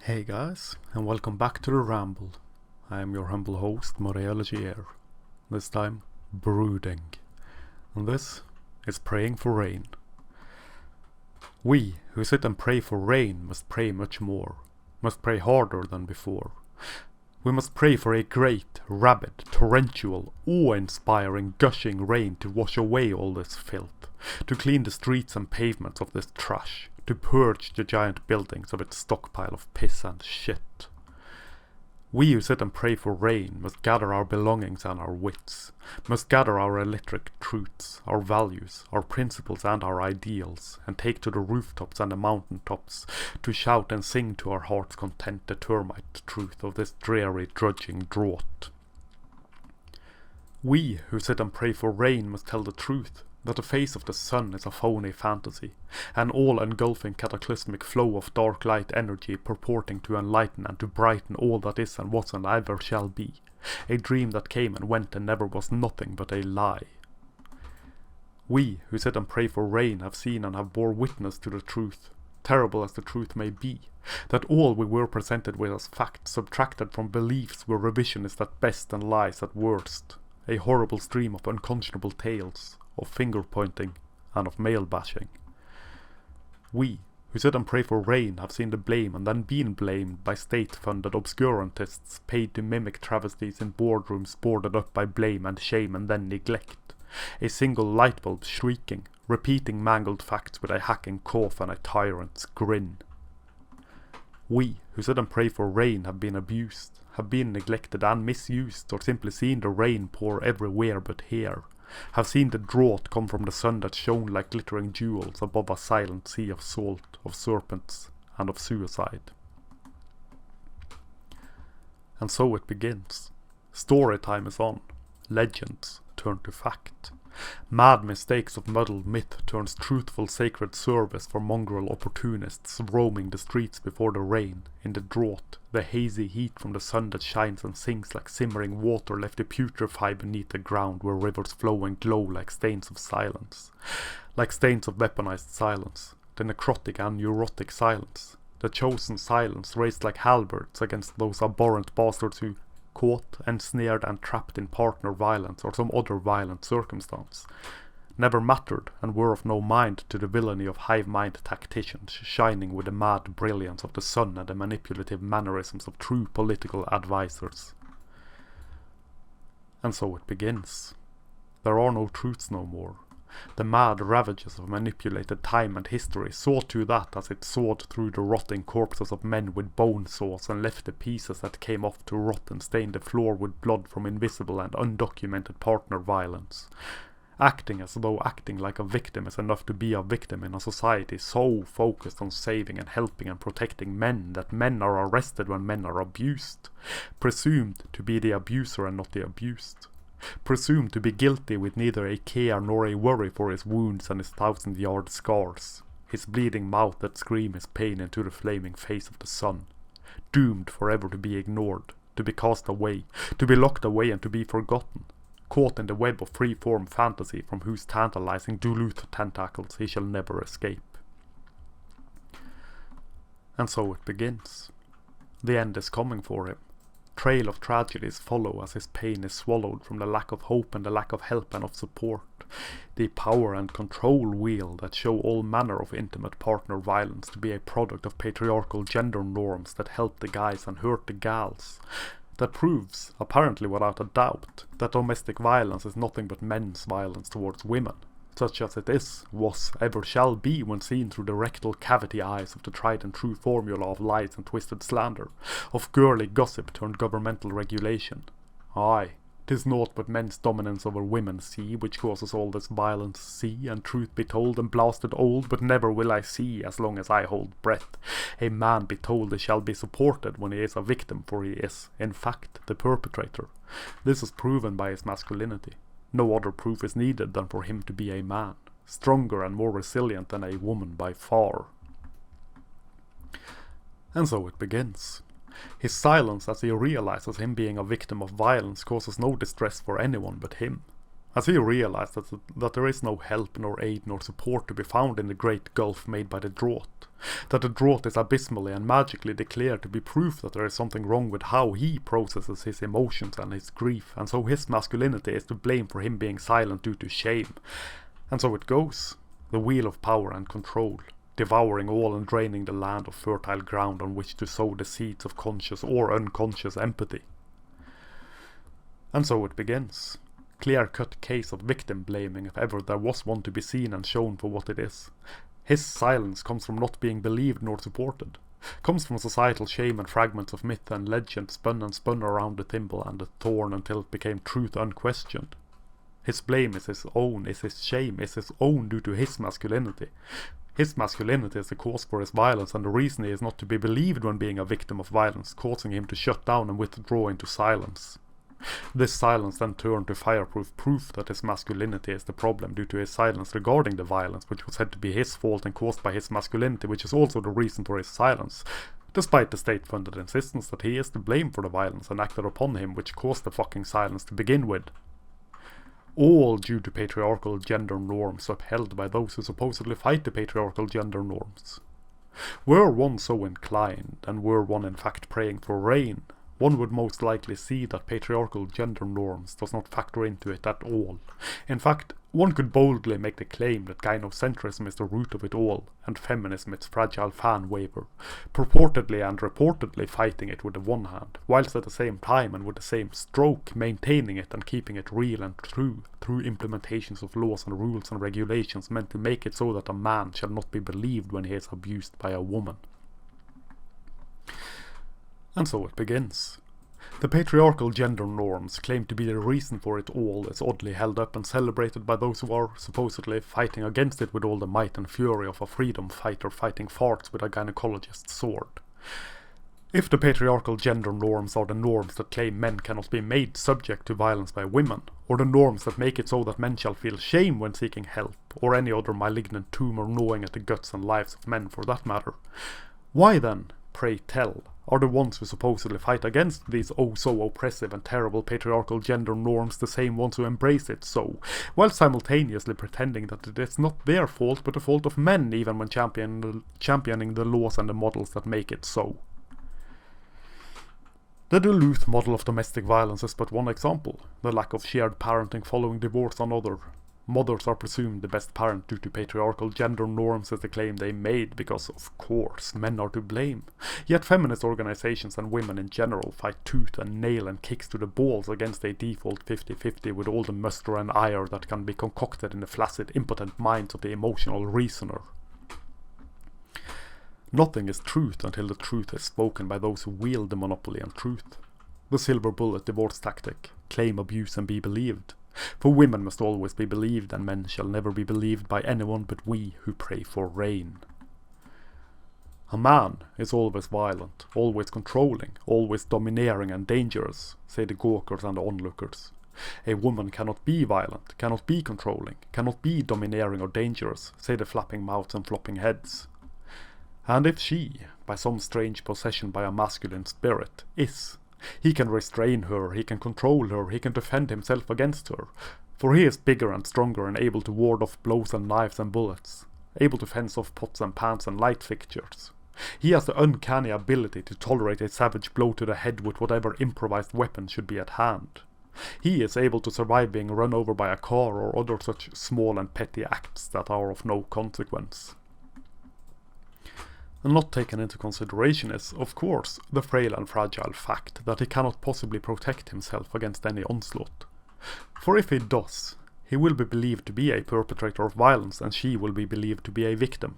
Hey guys, and welcome back to the Ramble. I am your humble host, Moreology. This time, brooding. And this is praying for rain. We who sit and pray for rain must pray much more, must pray harder than before. We must pray for a great, rabid, torrential, awe-inspiring, gushing rain to wash away all this filth, to clean the streets and pavements of this trash, to purge the giant buildings of its stockpile of piss and shit. We who sit and pray for rain must gather our belongings and our wits, must gather our electric truths, our values, our principles and our ideals, and take to the rooftops and the mountain tops to shout and sing to our heart's content the termite truth of this dreary, drudging drought. We who sit and pray for rain must tell the truth, that the face of the sun is a phony fantasy, an all-engulfing cataclysmic flow of dark light energy purporting to enlighten and to brighten all that is and was and ever shall be, a dream that came and went and never was nothing but a lie. We who sit and pray for rain have seen and have bore witness to the truth, terrible as the truth may be, that all we were presented with as facts subtracted from beliefs were revisionist at best and lies at worst, a horrible stream of unconscionable tales, of finger-pointing, and of male-bashing. We, who sit and pray for rain, have seen the blame and then been blamed by state-funded obscurantists paid to mimic travesties in boardrooms boarded up by blame and shame and then neglect. A single lightbulb shrieking, repeating mangled facts with a hacking cough and a tyrant's grin. We, who sit and pray for rain, have been abused, have been neglected and misused, or simply seen the rain pour everywhere but here, have seen the drought come from the sun that shone like glittering jewels above a silent sea of salt, of serpents, and of suicide. And so it begins. Story time is on. Legends turn to fact. Mad mistakes of muddled myth turns truthful sacred service for mongrel opportunists roaming the streets before the rain, in the drought, the hazy heat from the sun that shines and sinks like simmering water left to putrefy beneath the ground where rivers flow and glow like stains of silence. Like stains of weaponized silence, the necrotic and neurotic silence, the chosen silence raised like halberds against those abhorrent bastards who, caught, ensnared and trapped in partner violence or some other violent circumstance, never mattered and were of no mind to the villainy of hive-mind tacticians shining with the mad brilliance of the sun and the manipulative mannerisms of true political advisers. And so it begins. There are no truths no more. The mad ravages of manipulated time and history saw to that as it sawed through the rotting corpses of men with bone saws and left the pieces that came off to rot and stain the floor with blood from invisible and undocumented partner violence. Acting as though acting like a victim is enough to be a victim in a society so focused on saving and helping and protecting men that men are arrested when men are abused, presumed to be the abuser and not the abused. Presumed to be guilty with neither a care nor a worry for his wounds and his 1,000-yard scars, his bleeding mouth that scream his pain into the flaming face of the sun, doomed forever to be ignored, to be cast away, to be locked away and to be forgotten, caught in the web of free-form fantasy from whose tantalizing Duluth tentacles he shall never escape. And so it begins. The end is coming for him. Trail of tragedies follow as his pain is swallowed from the lack of hope and the lack of help and of support. The power and control wheel that show all manner of intimate partner violence to be a product of patriarchal gender norms that help the guys and hurt the gals. That proves, apparently without a doubt, that domestic violence is nothing but men's violence towards women, such as it is, was, ever shall be when seen through the rectal cavity eyes of the tried and true formula of lies and twisted slander, of girly gossip turned governmental regulation. Aye, 'tis naught but men's dominance over women, see, which causes all this violence, see, and truth be told and blasted old, but never will I see, as long as I hold breath, a man be told he shall be supported when he is a victim, for he is, in fact, the perpetrator. This is proven by his masculinity. No other proof is needed than for him to be a man, stronger and more resilient than a woman by far. And so it begins. His silence as he realizes him being a victim of violence causes no distress for anyone but him. as he realized that there is no help nor aid nor support to be found in the great gulf made by the draught, that the draught is abysmally and magically declared to be proof that there is something wrong with how he processes his emotions and his grief, and so his masculinity is to blame for him being silent due to shame. And so it goes, the wheel of power and control, devouring all and draining the land of fertile ground on which to sow the seeds of conscious or unconscious empathy. And so it begins. Clear-cut case of victim blaming if ever there was one to be seen and shown for what it is. His silence comes from not being believed nor supported, comes from societal shame and fragments of myth and legend spun and spun around the thimble and the thorn until it became truth unquestioned. His blame is his own, his shame is his own due to his masculinity. His masculinity is the cause for his violence, and the reason he is not to be believed when being a victim of violence, causing him to shut down and withdraw into silence. This silence then turned to fireproof proof that his masculinity is the problem due to his silence regarding the violence, which was said to be his fault and caused by his masculinity, which is also the reason for his silence, despite the state-funded insistence that he is to blame for the violence enacted upon him which caused the fucking silence to begin with. All due to patriarchal gender norms upheld by those who supposedly fight the patriarchal gender norms. Were one so inclined, and were one in fact praying for rain, one would most likely see that patriarchal gender norms does not factor into it at all. In fact, one could boldly make the claim that gynocentrism is the root of it all, and feminism its fragile fan waver, purportedly and reportedly fighting it with the one hand, whilst at the same time and with the same stroke maintaining it and keeping it real and true through implementations of laws and rules and regulations meant to make it so that a man shall not be believed when he is abused by a woman. And so it begins. The patriarchal gender norms claim to be the reason for it all is oddly held up and celebrated by those who are supposedly fighting against it with all the might and fury of a freedom fighter fighting farts with a gynecologist's sword. If the patriarchal gender norms are the norms that claim men cannot be made subject to violence by women, or the norms that make it so that men shall feel shame when seeking help, or any other malignant tumor gnawing at the guts and lives of men for that matter, why then, pray tell, are the ones who supposedly fight against these oh so oppressive and terrible patriarchal gender norms the same ones who embrace it so, while simultaneously pretending that it is not their fault but the fault of men even when championing the laws and the models that make it so? The Duluth model of domestic violence is but one example, the lack of shared parenting following divorce another. Mothers are presumed the best parent due to patriarchal gender norms is the claim they made because, of course, men are to blame. Yet feminist organizations and women in general fight tooth and nail and kicks to the balls against a default 50-50 with all the muster and ire that can be concocted in the flaccid, impotent minds of the emotional reasoner. Nothing is truth until the truth is spoken by those who wield the monopoly on truth. The silver bullet divorce tactic, claim abuse and be believed. For women must always be believed, and men shall never be believed by anyone but we who pray for rain. A man is always violent, always controlling, always domineering and dangerous, say the gawkers and the onlookers. A woman cannot be violent, cannot be controlling, cannot be domineering or dangerous, say the flapping mouths and flopping heads. And if she, by some strange possession by a masculine spirit, is, he can restrain her, he can control her, he can defend himself against her, for he is bigger and stronger and able to ward off blows and knives and bullets, able to fence off pots and pans and light fixtures. He has the uncanny ability to tolerate a savage blow to the head with whatever improvised weapon should be at hand. He is able to survive being run over by a car or other such small and petty acts that are of no consequence. And not taken into consideration is, of course, the frail and fragile fact that he cannot possibly protect himself against any onslaught. For if he does, he will be believed to be a perpetrator of violence and she will be believed to be a victim.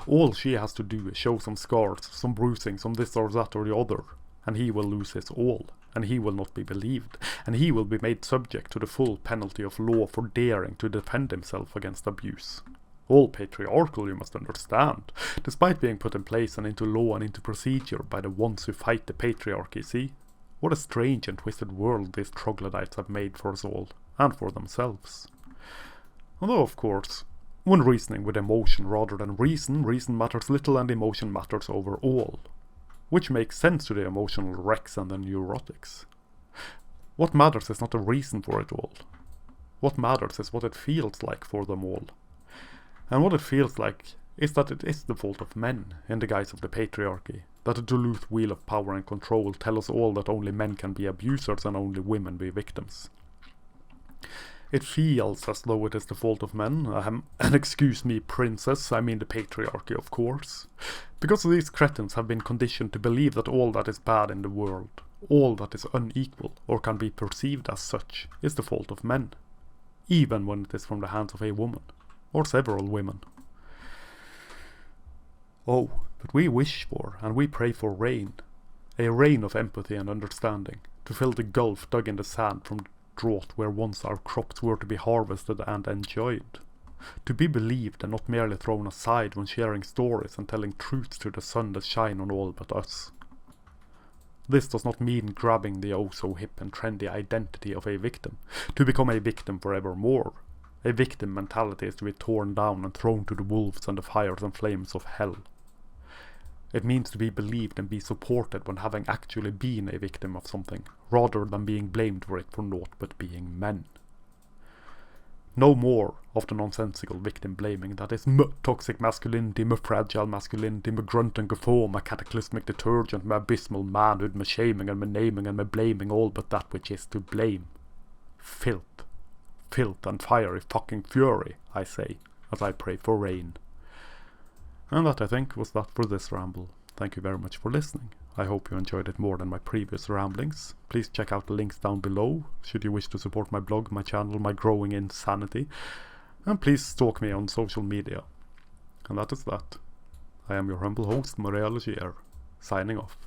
All she has to do is show some scars, some bruising, some this or that or the other, and he will lose his all, and he will not be believed, and he will be made subject to the full penalty of law for daring to defend himself against abuse. All patriarchal, you must understand, despite being put in place and into law and into procedure by the ones who fight the patriarchy, see? What a strange and twisted world these troglodytes have made for us all, and for themselves. Although, of course, when reasoning with emotion rather than reason matters little and emotion matters over all, which makes sense to the emotional wrecks and the neurotics. What matters is not the reason for it all. What matters is what it feels like for them all. And what it feels like is that it is the fault of men, in the guise of the patriarchy, that the Duluth wheel of power and control tell us all that only men can be abusers and only women be victims. It feels as though it is the fault of men, and excuse me princess, I mean the patriarchy of course, because these cretins have been conditioned to believe that all that is bad in the world, all that is unequal or can be perceived as such, is the fault of men, even when it is from the hands of a woman, or several women. Oh, but we wish for and we pray for rain, a rain of empathy and understanding, to fill the gulf dug in the sand from drought where once our crops were to be harvested and enjoyed, to be believed and not merely thrown aside when sharing stories and telling truths to the sun that shine on all but us. This does not mean grabbing the oh so hip and trendy identity of a victim, to become a victim forevermore. A victim mentality is to be torn down and thrown to the wolves and the fires and flames of hell. It means to be believed and be supported when having actually been a victim of something, rather than being blamed for it for naught but being men. No more of the nonsensical victim blaming that is toxic masculinity, fragile masculinity, grunt and guffaw, cataclysmic detergent, abysmal manhood, shaming and naming and blaming all but that which is to blame. Filth and fiery fucking fury, I say, as I pray for rain. And that, I think, was that for this ramble. Thank you very much for listening. I hope you enjoyed it more than my previous ramblings. Please check out the links down below, should you wish to support my blog, my channel, my growing insanity. And please stalk me on social media. And that is that. I am your humble host, Maria Legier, signing off.